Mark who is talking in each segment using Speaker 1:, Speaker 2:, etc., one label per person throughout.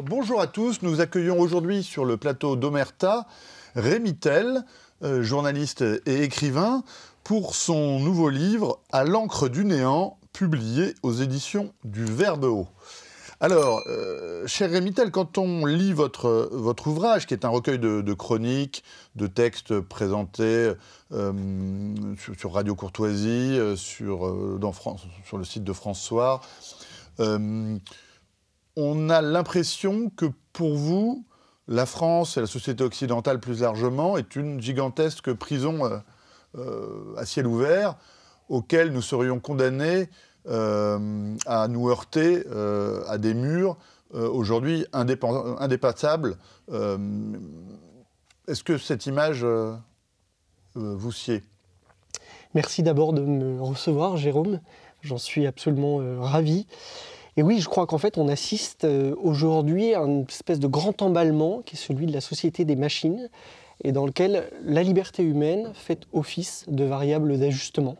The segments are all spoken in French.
Speaker 1: Bonjour à tous, nous accueillons aujourd'hui sur le plateau d'Omerta Rémy Tel, journaliste et écrivain, pour son nouveau livre « À l'encre du néant », publié aux éditions du Verbe Haut. Alors, cher Rémy Tel, quand on lit votre ouvrage, qui est un recueil de chroniques, de textes présentés sur Radio Courtoisie, sur le site de France Soir, on a l'impression que pour vous, la France et la société occidentale plus largement est une gigantesque prison à ciel ouvert auquel nous serions condamnés à nous heurter à des murs aujourd'hui indépassables. Est-ce que cette image vous sied ?
Speaker 2: Merci d'abord de me recevoir, Jérôme. J'en suis absolument ravi. Et oui, je crois qu'en fait, on assiste aujourd'hui à une espèce de grand emballement qui est celui de la société des machines et dans lequel la liberté humaine fait office de variable d'ajustement.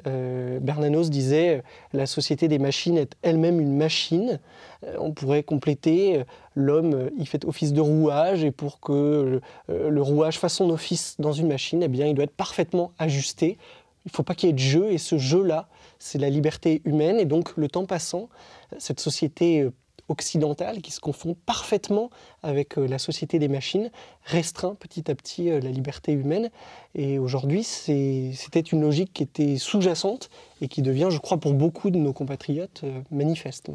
Speaker 2: Bernanos disait « la société des machines est elle-même une machine ». On pourrait compléter « l'homme, il fait office de rouage et pour que le rouage fasse son office dans une machine, eh bien, il doit être parfaitement ajusté. Il ne faut pas qu'il y ait de jeu et ce jeu-là, c'est la liberté humaine. Et donc, le temps passant, cette société occidentale qui se confond parfaitement avec la société des machines restreint petit à petit la liberté humaine. Et aujourd'hui, c'était une logique qui était sous-jacente et qui devient, je crois, pour beaucoup de nos compatriotes, manifeste.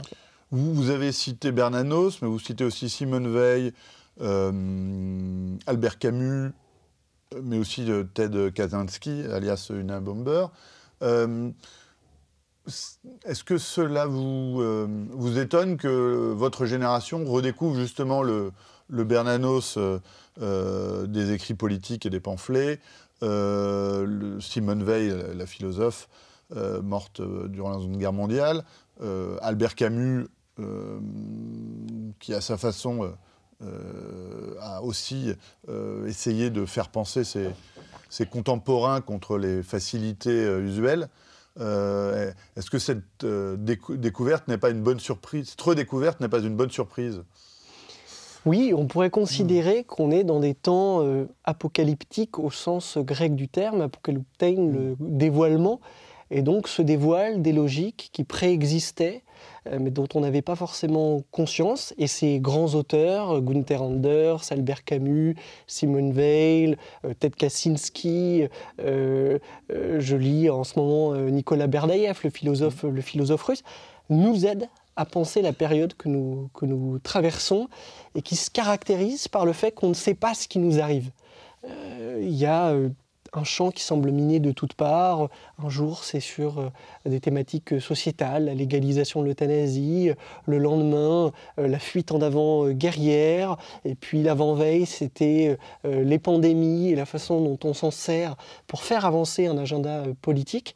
Speaker 1: Vous avez cité Bernanos, mais vous citez aussi Simone Veil, Albert Camus, mais aussi Ted Kaczynski, alias Unabomber. Est-ce que cela vous étonne que votre génération redécouvre justement le Bernanos des écrits politiques et des pamphlets, Simone Veil, la philosophe, morte durant la Seconde Guerre mondiale, Albert Camus, qui à sa façon a aussi essayé de faire penser ses contemporains contre les facilités usuelles. Est-ce que cette découverte n'est pas une bonne surprise ? Cette redécouverte n'est pas une bonne surprise ?
Speaker 2: Oui, on pourrait considérer qu'on est dans des temps apocalyptiques au sens grec du terme, apocalyptein, le dévoilement, et donc se dévoilent des logiques qui préexistaient, mais dont on n'avait pas forcément conscience. Et ces grands auteurs, Gunther Anders, Albert Camus, Simone Veil, Ted Kaczynski, je lis en ce moment Nicolas Berdaïev, le philosophe russe, nous aident à penser la période que nous traversons et qui se caractérise par le fait qu'on ne sait pas ce qui nous arrive. Il y a un champ qui semble miné de toutes parts. Un jour, c'est sur des thématiques sociétales, la légalisation de l'euthanasie. Le lendemain, la fuite en avant guerrière. Et puis l'avant-veille, c'était les pandémies et la façon dont on s'en sert pour faire avancer un agenda politique.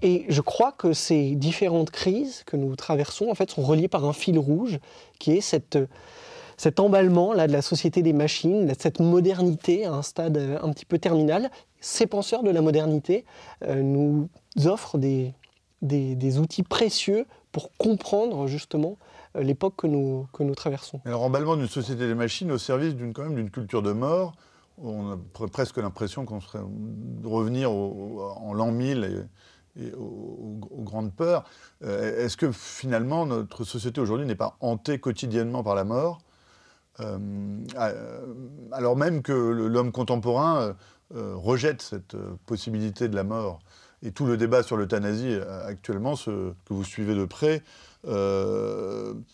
Speaker 2: Et je crois que ces différentes crises que nous traversons, en fait, sont reliées par un fil rouge, qui est cet emballement là, de la société des machines, cette modernité à un stade un petit peu terminal. Ces penseurs de la modernité nous offrent des outils précieux pour comprendre justement l'époque que nous traversons.
Speaker 1: Alors, emballement d'une société des machines au service d'une culture de mort. On a presque l'impression qu'on serait revenir en l'an 1000 et aux grandes peurs. Est-ce que finalement notre société aujourd'hui n'est pas hantée quotidiennement par la mort ? Alors même que l'homme contemporain rejette cette possibilité de la mort. Et tout le débat sur l'euthanasie actuellement, ce que vous suivez de près,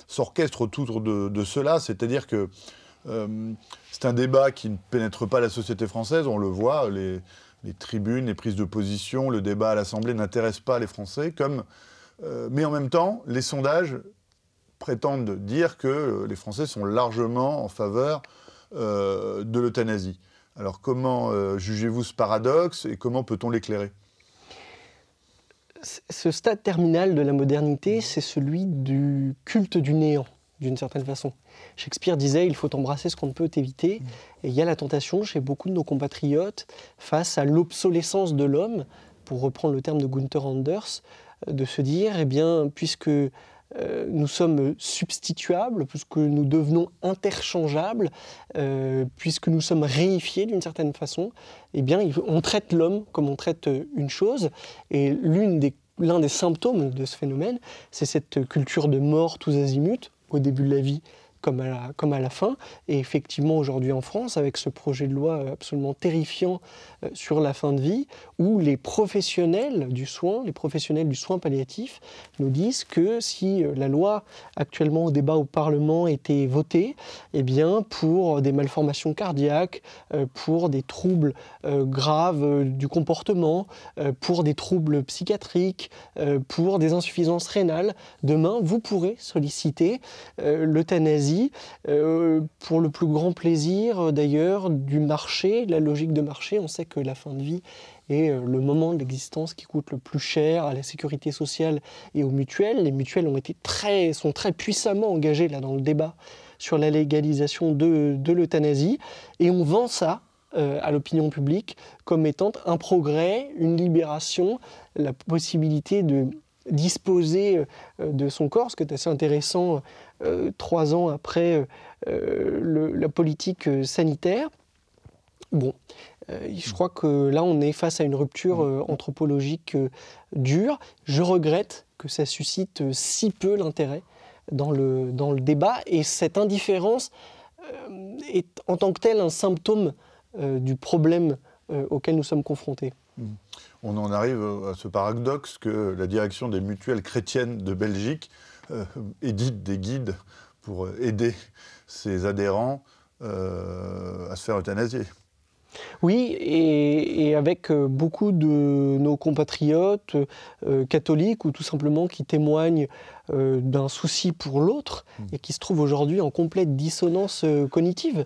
Speaker 1: s'orchestre autour de cela. C'est-à-dire que c'est un débat qui ne pénètre pas la société française, on le voit, les tribunes, les prises de position, le débat à l'Assemblée n'intéressent pas les Français, mais en même temps, les sondages prétendent dire que les Français sont largement en faveur de l'euthanasie. Alors comment jugez-vous ce paradoxe et comment peut-on l'éclairer ?
Speaker 2: Ce stade terminal de la modernité, c'est celui du culte du néant, d'une certaine façon. Shakespeare disait « il faut embrasser ce qu'on ne peut éviter ». Et il y a la tentation chez beaucoup de nos compatriotes, face à l'obsolescence de l'homme, pour reprendre le terme de Gunther Anders, de se dire, eh bien, puisque nous sommes substituables, puisque nous devenons interchangeables, puisque nous sommes réifiés d'une certaine façon, eh bien, on traite l'homme comme on traite une chose. Et l'un des symptômes de ce phénomène, c'est cette culture de mort tous azimuts, au début de la vie comme à la fin. Et effectivement, aujourd'hui en France, avec ce projet de loi absolument terrifiant sur la fin de vie, où les professionnels du soin palliatif, nous disent que si la loi actuellement au débat au Parlement était votée, eh bien, pour des malformations cardiaques, pour des troubles graves du comportement, pour des troubles psychiatriques, pour des insuffisances rénales, demain, vous pourrez solliciter l'euthanasie pour le plus grand plaisir d'ailleurs du marché, de la logique de marché. On sait que la fin de vie est le moment de l'existence qui coûte le plus cher à la sécurité sociale et aux mutuelles. Les mutuelles sont très puissamment engagées là, dans le débat sur la légalisation de l'euthanasie, et on vend ça à l'opinion publique comme étant un progrès, une libération, la possibilité de disposer de son corps, ce qui est assez intéressant 3 ans après la politique sanitaire. Bon, je crois que là, on est face à une rupture anthropologique dure. Je regrette que ça suscite si peu l'intérêt dans le débat, et cette indifférence est en tant que telle un symptôme du problème auquel nous sommes confrontés.
Speaker 1: On en arrive à ce paradoxe que la direction des mutuelles chrétiennes de Belgique édite des guides pour aider ses adhérents à se faire euthanasier.
Speaker 2: Oui, et avec beaucoup de nos compatriotes catholiques, ou tout simplement qui témoignent d'un souci pour l'autre et qui se trouvent aujourd'hui en complète dissonance cognitive.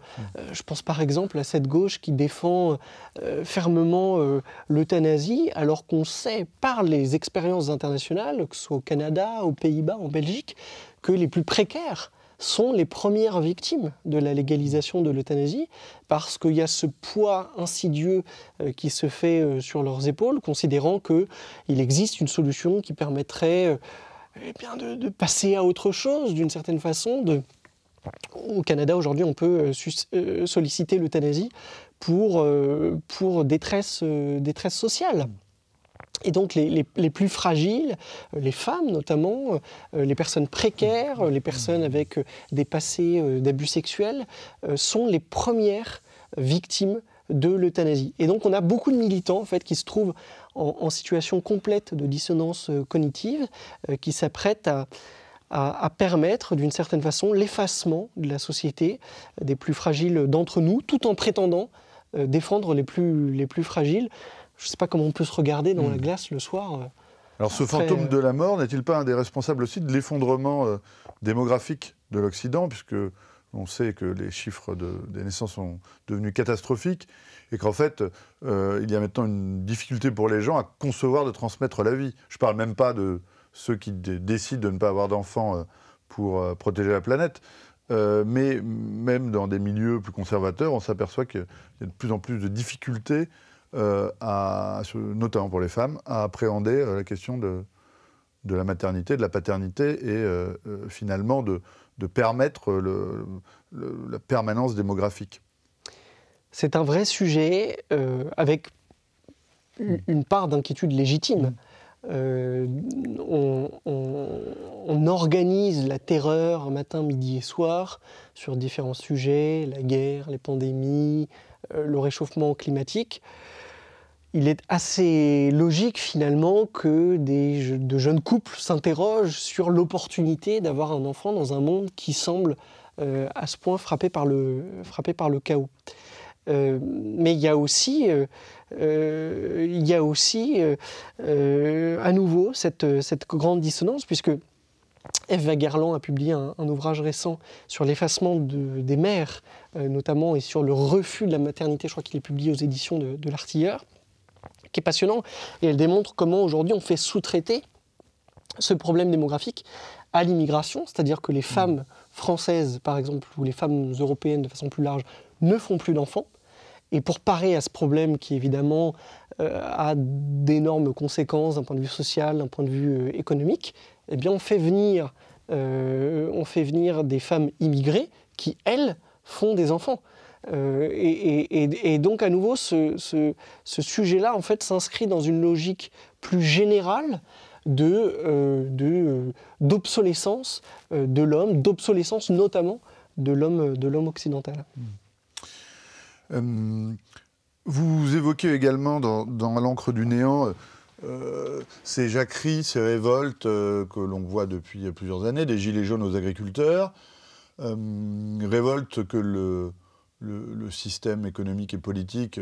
Speaker 2: Je pense par exemple à cette gauche qui défend fermement l'euthanasie, alors qu'on sait par les expériences internationales, que ce soit au Canada, aux Pays-Bas, en Belgique, que les plus précaires sont les premières victimes de la légalisation de l'euthanasie, parce qu'il y a ce poids insidieux qui se fait sur leurs épaules, considérant qu'il existe une solution qui permettrait de passer à autre chose, d'une certaine façon. Au Canada, aujourd'hui, on peut solliciter l'euthanasie pour détresse sociale. Et donc les plus fragiles, les femmes notamment, les personnes précaires, les personnes avec des passés d'abus sexuels, sont les premières victimes de l'euthanasie. Et donc on a beaucoup de militants en fait, qui se trouvent en situation complète de dissonance cognitive, qui s'apprêtent à permettre d'une certaine façon l'effacement de la société des plus fragiles d'entre nous, tout en prétendant défendre les plus fragiles. Je ne sais pas comment on peut se regarder dans la glace le soir.
Speaker 1: Alors ce fantôme de la mort n'est-il pas un des responsables aussi de l'effondrement démographique de l'Occident, puisque on sait que les chiffres des naissances sont devenus catastrophiques et qu'en fait, il y a maintenant une difficulté pour les gens à concevoir de transmettre la vie. Je ne parle même pas de ceux qui décident de ne pas avoir d'enfants pour protéger la planète. Mais même dans des milieux plus conservateurs, on s'aperçoit qu'il y a de plus en plus de difficultés notamment pour les femmes, à appréhender la question de la maternité, de la paternité et finalement de permettre la permanence démographique.
Speaker 2: C'est un vrai sujet avec une part d'inquiétude légitime. On organise la terreur matin, midi et soir sur différents sujets, la guerre, les pandémies, le réchauffement climatique. Il est assez logique finalement que de jeunes couples s'interrogent sur l'opportunité d'avoir un enfant dans un monde qui semble à ce point frappé par le chaos. Mais il y a aussi à nouveau cette grande dissonance, puisque Eve Wagerland a publié un ouvrage récent sur l'effacement des mères, notamment, et sur le refus de la maternité. Je crois qu'il est publié aux éditions de l'Artilleur, qui est passionnant, et elle démontre comment aujourd'hui on fait sous-traiter ce problème démographique à l'immigration, c'est-à-dire que les femmes françaises, par exemple, ou les femmes européennes de façon plus large, ne font plus d'enfants. Et pour parer à ce problème qui, évidemment, a d'énormes conséquences d'un point de vue social, d'un point de vue économique, eh bien, on fait venir on fait venir des femmes immigrées qui, elles, font des enfants. Et donc, à nouveau, ce sujet-là, en fait, s'inscrit dans une logique plus générale d'obsolescence de l'homme, d'obsolescence notamment de l'homme occidental.
Speaker 1: Vous évoquez également dans l'encre du néant ces jacqueries, ces révoltes que l'on voit depuis plusieurs années, des gilets jaunes aux agriculteurs, révoltes que le système économique et politique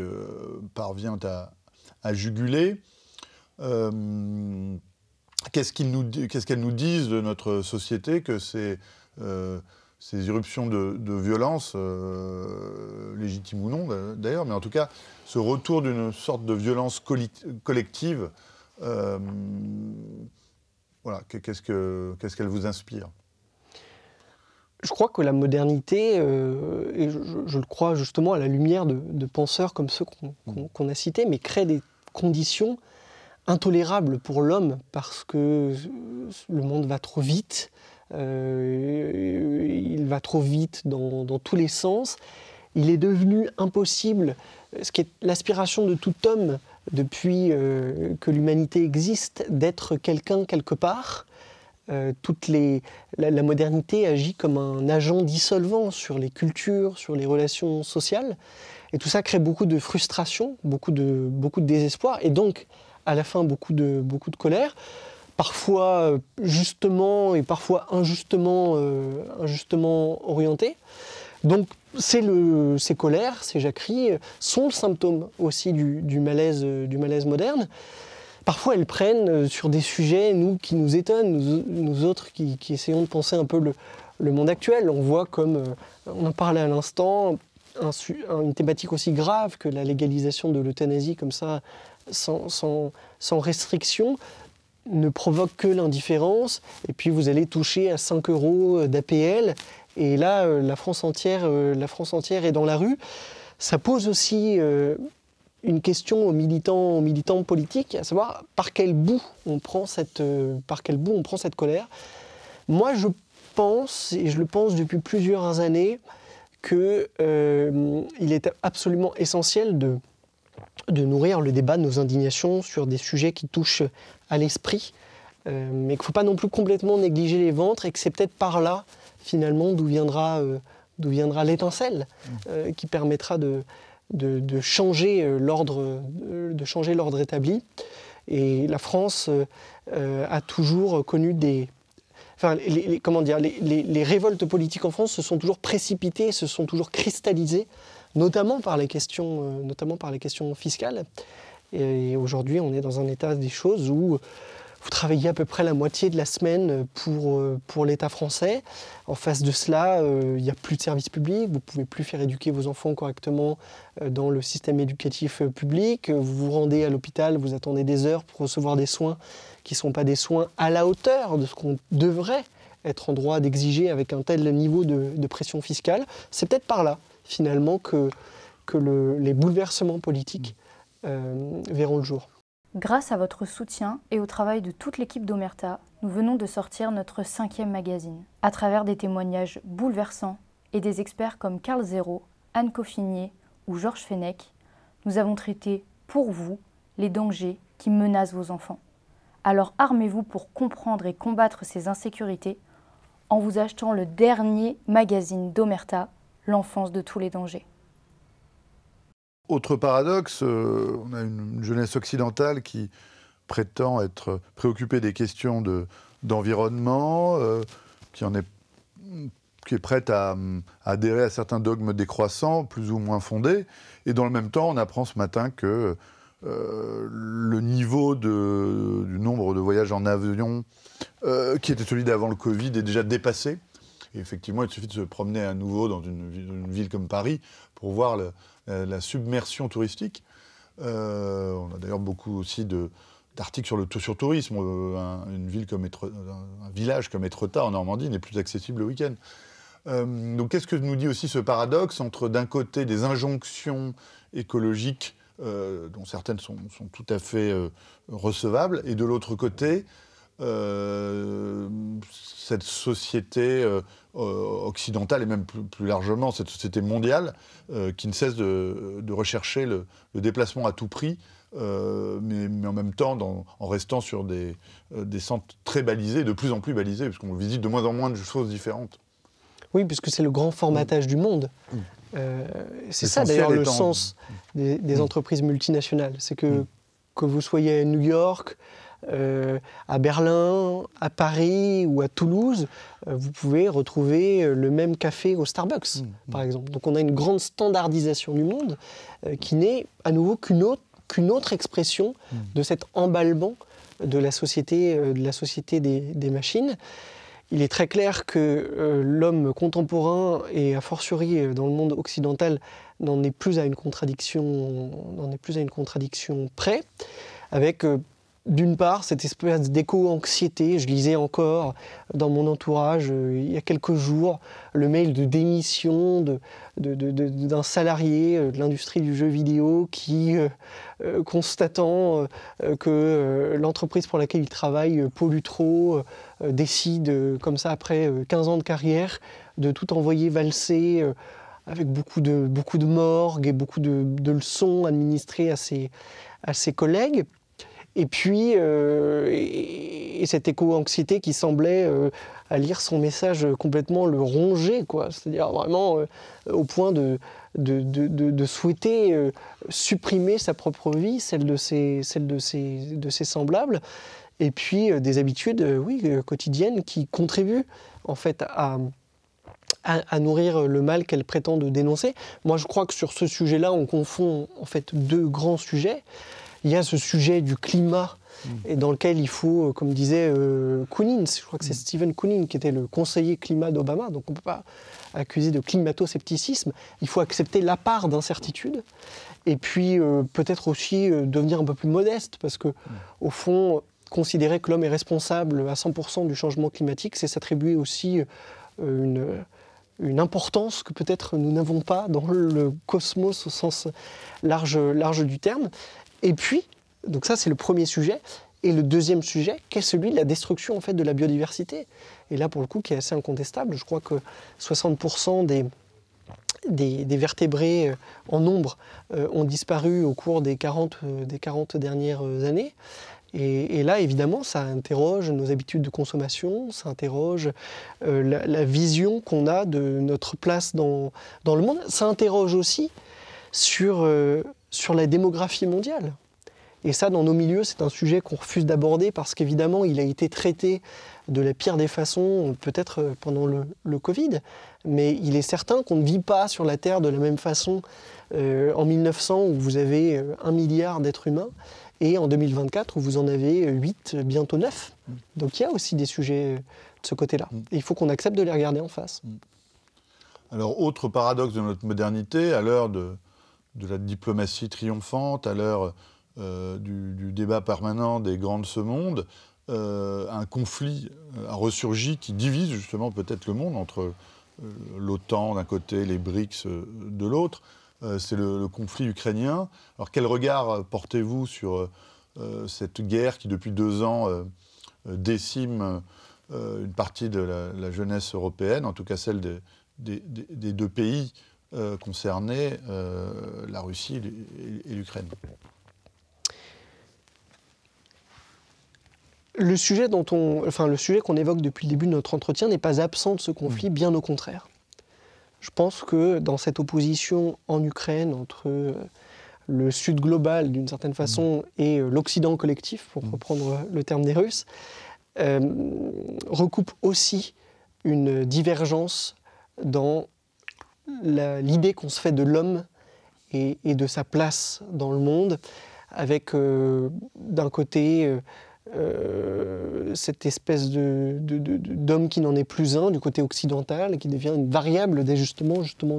Speaker 1: parvient à juguler. Qu'est-ce qu'elles nous disent de notre société que ces irruptions de violence, légitimes ou non d'ailleurs, mais en tout cas, ce retour d'une sorte de violence collective, voilà, qu'est-ce qu'elle vous inspire ?
Speaker 2: Je crois que la modernité, et je le crois justement à la lumière de penseurs comme ceux qu'on a cités, mais crée des conditions intolérables pour l'homme parce que le monde va trop vite, il va trop vite dans tous les sens. Il est devenu impossible, ce qui est l'aspiration de tout homme depuis que l'humanité existe, d'être quelqu'un quelque part. La modernité agit comme un agent dissolvant sur les cultures, sur les relations sociales. Et tout ça crée beaucoup de frustration, beaucoup de désespoir, et donc, à la fin, beaucoup de colère, parfois justement et parfois injustement orientée. Donc, ces colères, ces jacqueries sont le symptôme aussi du malaise moderne. Parfois, elles prennent sur des sujets qui nous étonnent, nous autres qui essayons de penser un peu le monde actuel. On voit comme, on en parlait à l'instant, une thématique aussi grave que la légalisation de l'euthanasie comme ça, sans restriction, ne provoque que l'indifférence. Et puis vous allez toucher à 5 € d'APL. Et là, la France entière est dans la rue. Ça pose aussi une question aux militants politiques, à savoir par quel bout on prend cette colère. Moi, je pense, et je le pense depuis plusieurs années, qu'il est absolument essentiel de nourrir le débat de nos indignations sur des sujets qui touchent à l'esprit, mais qu'il ne faut pas non plus complètement négliger les ventres, et que c'est peut-être par là, finalement, d'où viendra l'étincelle qui permettra de changer l'ordre établi. Et la France a toujours connu les révoltes politiques en France se sont toujours précipitées, se sont toujours cristallisées, notamment par les questions fiscales. Et aujourd'hui, on est dans un état des choses où vous travaillez à peu près la moitié de la semaine pour l'État français. En face de cela, il n'y a plus de services publics, vous ne pouvez plus faire éduquer vos enfants correctement dans le système éducatif public. Vous vous rendez à l'hôpital, vous attendez des heures pour recevoir des soins qui ne sont pas des soins à la hauteur de ce qu'on devrait être en droit d'exiger avec un tel niveau de pression fiscale. C'est peut-être par là, finalement, que les bouleversements politiques verront le jour.
Speaker 3: Grâce à votre soutien et au travail de toute l'équipe d'Omerta, nous venons de sortir notre 5e magazine. À travers des témoignages bouleversants et des experts comme Carl Zéro, Anne Coffinier ou Georges Fenech, nous avons traité pour vous les dangers qui menacent vos enfants. Alors armez-vous pour comprendre et combattre ces insécurités en vous achetant le dernier magazine d'Omerta, L'enfance de tous les dangers.
Speaker 1: Autre paradoxe, on a une jeunesse occidentale qui prétend être préoccupée des questions d'environnement, qui est prête à adhérer à certains dogmes décroissants, plus ou moins fondés, et dans le même temps, on apprend ce matin que le niveau du nombre de voyages en avion, qui était celui d'avant le Covid, est déjà dépassé. Et effectivement, il suffit de se promener à nouveau dans une ville comme Paris pour voir la submersion touristique. On a d'ailleurs beaucoup aussi d'articles sur tourisme. Un village comme Étretat en Normandie n'est plus accessible le week-end. Donc qu'est-ce que nous dit aussi ce paradoxe entre d'un côté des injonctions écologiques dont certaines sont tout à fait recevables, et de l'autre côté cette société occidentale et même plus largement cette société mondiale qui ne cesse de rechercher le déplacement à tout prix, mais en même temps en restant sur des centres très balisés, de plus en plus balisés, puisqu'on visite de moins en moins de choses différentes.
Speaker 2: Oui, puisque c'est le grand formatage du monde. C'est ça d'ailleurs le sens des entreprises multinationales. C'est que vous soyez à New York, à Berlin, à Paris ou à Toulouse, vous pouvez retrouver le même café au Starbucks, par exemple. Donc on a une grande standardisation du monde qui n'est à nouveau qu'une autre expression de cet emballement de la société des machines. Il est très clair que l'homme contemporain, et a fortiori dans le monde occidental, n'en est plus à une contradiction près, avec d'une part cette espèce d'éco-anxiété. Je lisais encore dans mon entourage il y a quelques jours le mail de démission d'un salarié de l'industrie du jeu vidéo qui, constatant que l'entreprise pour laquelle il travaille pollue trop, décide comme ça après 15 ans de carrière de tout envoyer valser avec beaucoup de morgue et beaucoup de leçons administrées à ses collègues. Et puis, et cette éco-anxiété qui semblait, à lire son message, complètement le ronger, quoi. C'est-à-dire vraiment au point de souhaiter supprimer sa propre vie, celle de ses semblables, et puis des habitudes quotidiennes qui contribuent en fait à nourrir le mal qu'elle prétend dénoncer. Moi, je crois que sur ce sujet-là, on confond en fait deux grands sujets. Il y a ce sujet du climat, et dans lequel il faut, comme disait Koonin, je crois que c'est Stephen Koonin qui était le conseiller climat d'Obama, donc on ne peut pas accuser de climato-scepticisme. Il faut accepter la part d'incertitude, et puis peut-être aussi devenir un peu plus modeste, parce que au fond, considérer que l'homme est responsable à 100% du changement climatique, c'est s'attribuer aussi une importance que peut-être nous n'avons pas dans le cosmos au sens large du terme. Et puis, donc ça c'est le premier sujet, et le deuxième sujet, qui est celui de la destruction en fait de la biodiversité. Et là pour le coup, qui est assez incontestable, je crois que 60% des vertébrés en nombre ont disparu au cours des 40 dernières années. Et là, évidemment, ça interroge nos habitudes de consommation, ça interroge la vision qu'on a de notre place dans le monde. Ça interroge aussi sur la démographie mondiale. Et ça, dans nos milieux, c'est un sujet qu'on refuse d'aborder parce qu'évidemment, il a été traité de la pire des façons, peut-être pendant le Covid, mais il est certain qu'on ne vit pas sur la Terre de la même façon en 1900, où vous avez 1 milliard d'êtres humains, et en 2024, où vous en avez 8, bientôt 9. Donc il y a aussi des sujets de ce côté-là. Et il faut qu'on accepte de les regarder en face.
Speaker 1: Alors, autre paradoxe de notre modernité, à l'heure de la diplomatie triomphante, à l'heure du débat permanent des grands de ce monde, un conflit a ressurgi qui divise justement peut-être le monde entre l'OTAN d'un côté, les BRICS de l'autre. C'est le conflit ukrainien. Alors quel regard portez-vous sur cette guerre qui depuis 2 ans décime une partie de la jeunesse européenne, en tout cas celle des 2 pays concernés, la Russie et l'Ukraine?
Speaker 2: Le sujet qu'on évoque depuis le début de notre entretien n'est pas absent de ce conflit, bien au contraire. Je pense que dans cette opposition en Ukraine entre le Sud global, d'une certaine façon, et l'Occident collectif, pour reprendre le terme des Russes, recoupe aussi une divergence dans l'idée qu'on se fait de l'homme et de sa place dans le monde, avec d'un côté cette espèce d'homme qui n'en est plus un du côté occidental, et qui devient une variable d'ajustement justement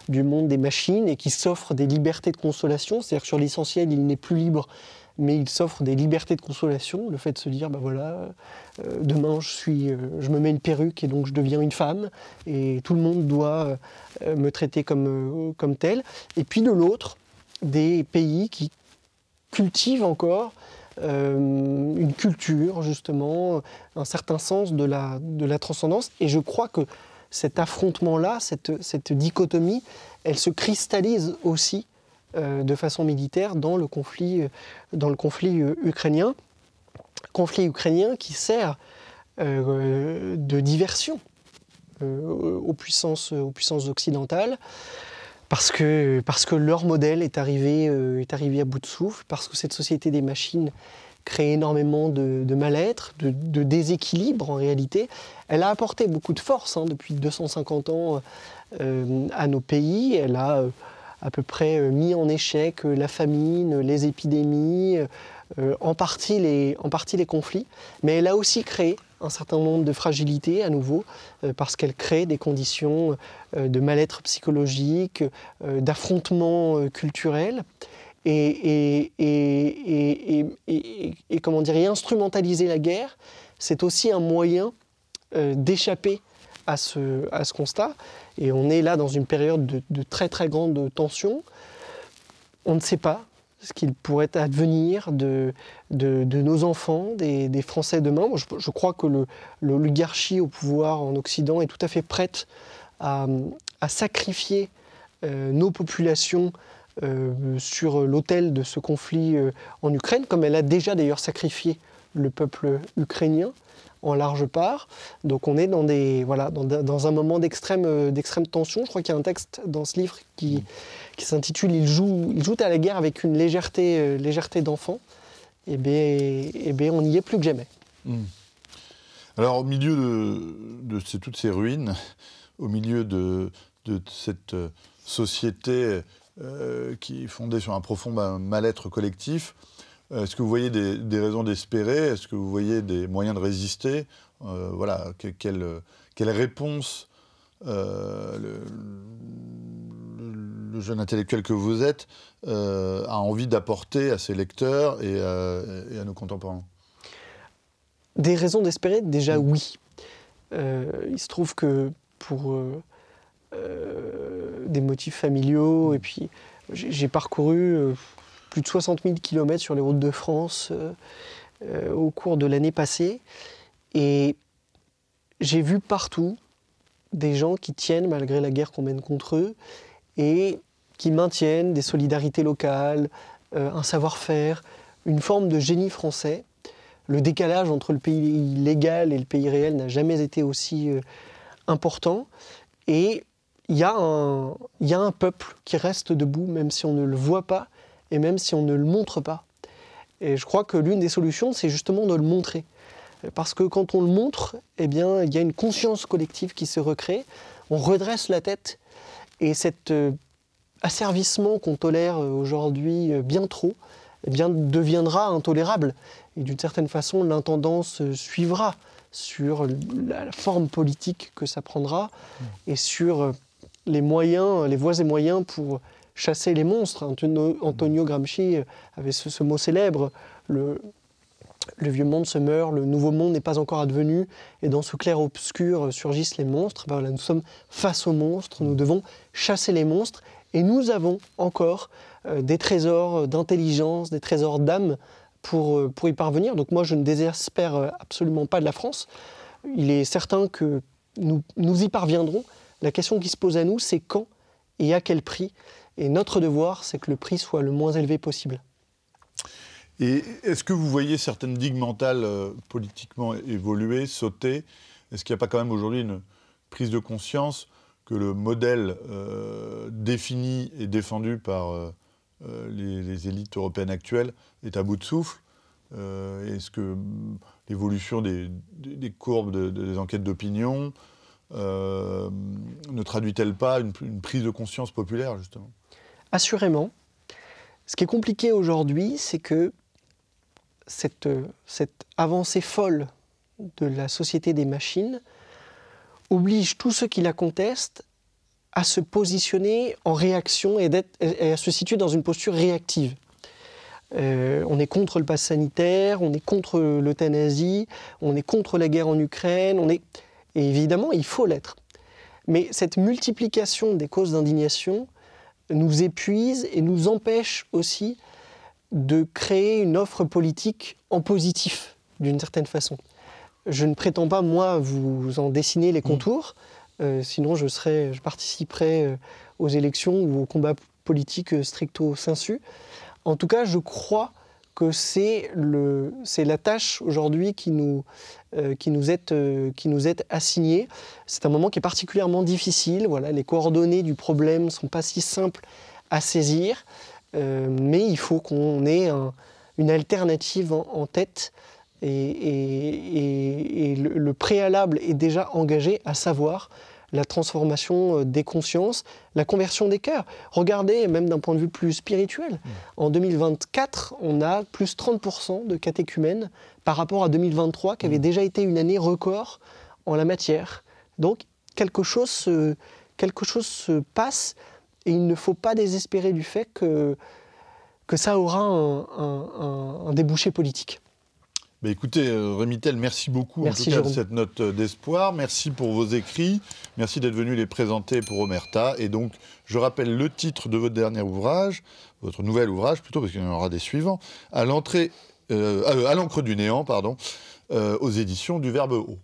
Speaker 2: du monde des machines, et qui s'offre des libertés de consolation. C'est-à-dire que sur l'essentiel, il n'est plus libre, mais il s'offre des libertés de consolation. Le fait de se dire, demain je me mets une perruque et donc je deviens une femme, et tout le monde doit me traiter comme tel. Et puis de l'autre, des pays qui cultivent encore une culture, justement, un certain sens de la transcendance. Et je crois que cet affrontement-là, cette dichotomie, elle se cristallise aussi de façon militaire dans le conflit ukrainien. Conflit ukrainien qui sert de diversion aux puissances occidentales, parce que leur modèle est arrivé à bout de souffle, parce que cette société des machines crée énormément de mal-être, de déséquilibre en réalité. Elle a apporté beaucoup de force depuis 250 ans à nos pays. Elle a à peu près mis en échec la famine, les épidémies, en partie les conflits. Mais elle a aussi créé un certain nombre de fragilités à nouveau, parce qu'elle crée des conditions de mal-être psychologique, d'affrontement culturel. Et comment dire, et instrumentaliser la guerre, c'est aussi un moyen d'échapper à ce constat. Et on est là dans une période de très très grande tension. On ne sait pas ce qu'il pourrait advenir de nos enfants, des Français demain. Moi, je crois que l'oligarchie au pouvoir en Occident est tout à fait prête à sacrifier nos populations sur l'autel de ce conflit en Ukraine, comme elle a déjà d'ailleurs sacrifié le peuple ukrainien en large part. Donc on est dans un moment d'extrême tension. Je crois qu'il y a un texte dans ce livre qui s'intitule « Il joue à la guerre avec une légèreté d'enfant ». Eh bien, on y est plus que jamais.
Speaker 1: Alors, au milieu de toutes ces ruines, au milieu de cette société qui est fondée sur un profond mal-être collectif, est-ce que vous voyez des raisons d'espérer? Est-ce que vous voyez des moyens de résister? Quelle réponse le jeune intellectuel que vous êtes a envie d'apporter à ses lecteurs et à nos contemporains?
Speaker 2: Des raisons d'espérer, déjà oui. Il se trouve que pour des motifs familiaux, et puis j'ai parcouru plus de 60 000 km sur les routes de France au cours de l'année passée, et j'ai vu partout des gens qui tiennent malgré la guerre qu'on mène contre eux, et qui maintiennent des solidarités locales, un savoir-faire, une forme de génie français. Le décalage entre le pays légal et le pays réel n'a jamais été aussi important. Et il y a un peuple qui reste debout, même si on ne le voit pas et même si on ne le montre pas. Et je crois que l'une des solutions, c'est justement de le montrer. Parce que quand on le montre, eh bien, il y a une conscience collective qui se recrée, on redresse la tête, et cet asservissement qu'on tolère aujourd'hui bien trop, eh bien, deviendra intolérable. Et d'une certaine façon, l'intendance suivra sur la forme politique que ça prendra et sur les moyens, les voies et moyens pour chasser les monstres. Antonio Gramsci avait ce mot célèbre, le vieux monde se meurt, le nouveau monde n'est pas encore advenu, et dans ce clair-obscur surgissent les monstres. Ben voilà, nous sommes face aux monstres, nous devons chasser les monstres, et nous avons encore des trésors d'intelligence, des trésors d'âme pour y parvenir. Donc moi, je ne désespère absolument pas de la France. Il est certain que nous y parviendrons. La question qui se pose à nous, c'est quand et à quel prix. Et notre devoir, c'est que le prix soit le moins élevé possible.
Speaker 1: Et est-ce que vous voyez certaines digues mentales politiquement évoluer, sauter? Est-ce qu'il n'y a pas quand même aujourd'hui une prise de conscience que le modèle défini et défendu par les élites européennes actuelles est à bout de souffle? Est-ce que l'évolution des courbes des enquêtes d'opinion ne traduit-elle pas une prise de conscience populaire, justement?
Speaker 2: Assurément. Ce qui est compliqué aujourd'hui, c'est que cette avancée folle de la société des machines oblige tous ceux qui la contestent à se positionner en réaction et à se situer dans une posture réactive. On est contre le pass sanitaire, on est contre l'euthanasie, on est contre la guerre en Ukraine, et évidemment, il faut l'être. Mais cette multiplication des causes d'indignation nous épuise et nous empêche aussi de créer une offre politique en positif, d'une certaine façon. Je ne prétends pas, moi, vous en dessiner les contours, sinon je participerais aux élections ou au combat politique stricto sensu. En tout cas, je crois que c'est la tâche aujourd'hui qui nous est assignée. C'est un moment qui est particulièrement difficile. Voilà, les coordonnées du problème ne sont pas si simples à saisir, mais il faut qu'on ait une alternative en tête. Et le préalable est déjà engagé, à savoir la transformation des consciences, la conversion des cœurs. Regardez, même d'un point de vue plus spirituel, en 2024, on a plus 30% de catéchumènes par rapport à 2023, qui avait déjà été une année record en la matière. Donc, quelque chose se passe, et il ne faut pas désespérer du fait que ça aura un débouché politique.
Speaker 1: Bah écoutez, Rémy Tel, merci beaucoup
Speaker 2: merci,
Speaker 1: en tout cas
Speaker 2: Jérôme.
Speaker 1: de cette note d'espoir. Merci pour vos écrits. Merci d'être venu les présenter pour Omerta. Et donc, je rappelle le titre de votre dernier ouvrage, votre nouvel ouvrage plutôt, parce qu'il y en aura des suivants, à l'encre du néant, aux éditions du Verbe Haut.